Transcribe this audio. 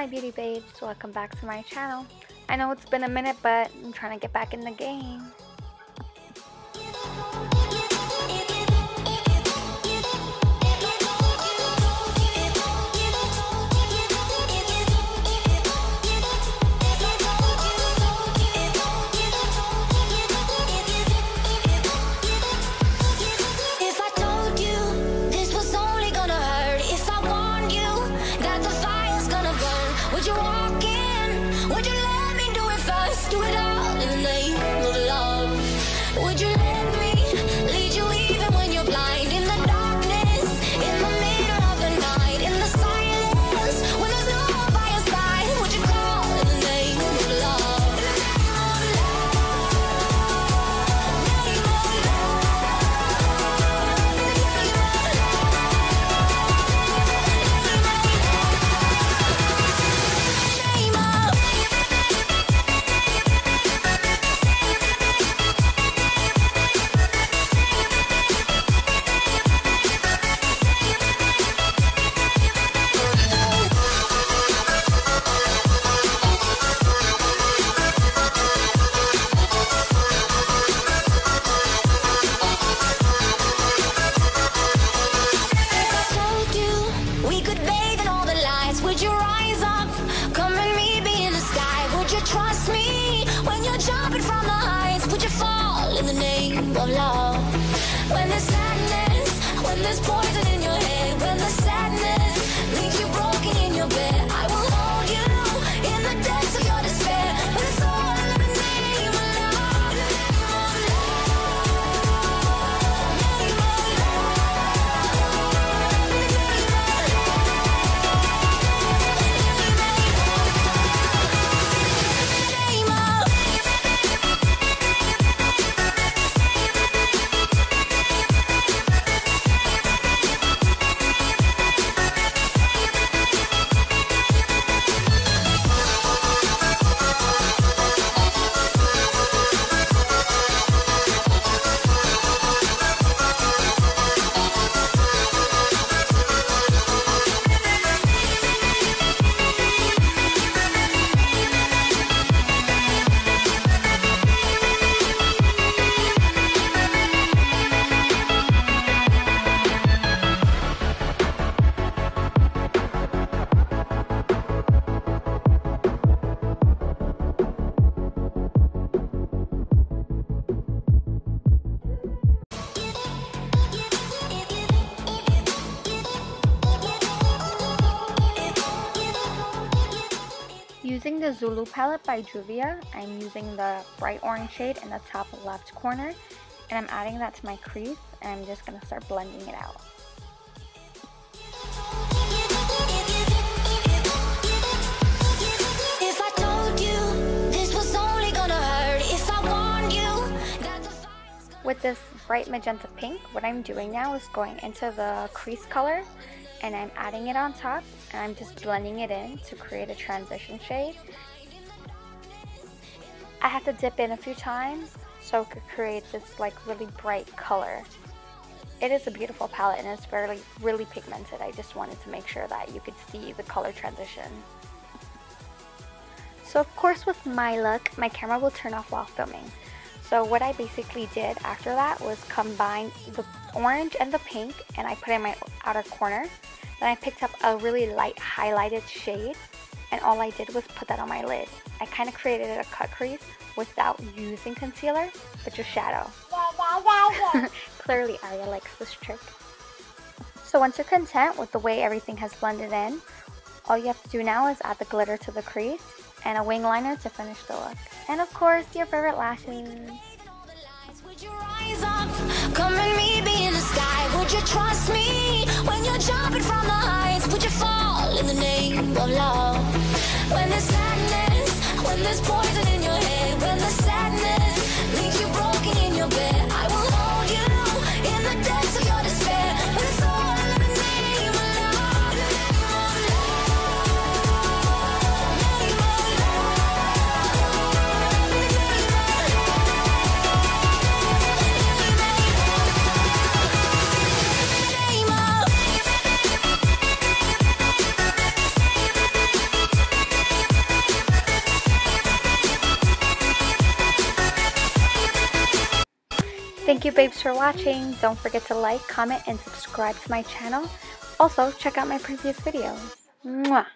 Hi beauty babes, welcome back to my channel. I know it's been a minute, but I'm trying to get back in the game. Trust me when you're jumping from the heights. Would you fall in the name of love? When there's sadness, when there's poison in your head, when the sadness leaves you broken in your bed, I will hold you in the depths of your despair. But it's all in the name of love. Name of Using the Zulu palette by Juvia, I'm using the bright orange shade in the top left corner, and I'm adding that to my crease, and I'm just going to start blending it out. If I told you this was only gonna hurt, if I warned you that the fire's gonna... With this bright magenta pink, what I'm doing now is going into the crease color, and I'm adding it on top, and I'm just blending it in to create a transition shade. I had to dip in a few times so it could create this like really bright color. It is a beautiful palette and it's really pigmented. I just wanted to make sure that you could see the color transition. So of course with my look, my camera will turn off while filming. So what I basically did after that was combine the orange and the pink, and I put it in my outer corner. Then I picked up a really light highlighted shade, and all I did was put that on my lid. I kind of created a cut crease without using concealer, but just shadow. Clearly Arya likes this trick. So once you're content with the way everything has blended in, all you have to do now is add the glitter to the crease and a wing liner to finish the look. And of course, your favorite lashes. Would you rise up, come and meet me in the sky? Would you trust me when you're jumping from the heights? Would you fall in the name of love? When there's sadness, when there's poison in your head, when the sadness leaves you broken in your bed, I will hold you in the depths of your despair. But it's all in the name of love. Name of love. Thank you babes for watching. Don't forget to like, comment, and subscribe to my channel. Also, check out my previous videos. Mwah!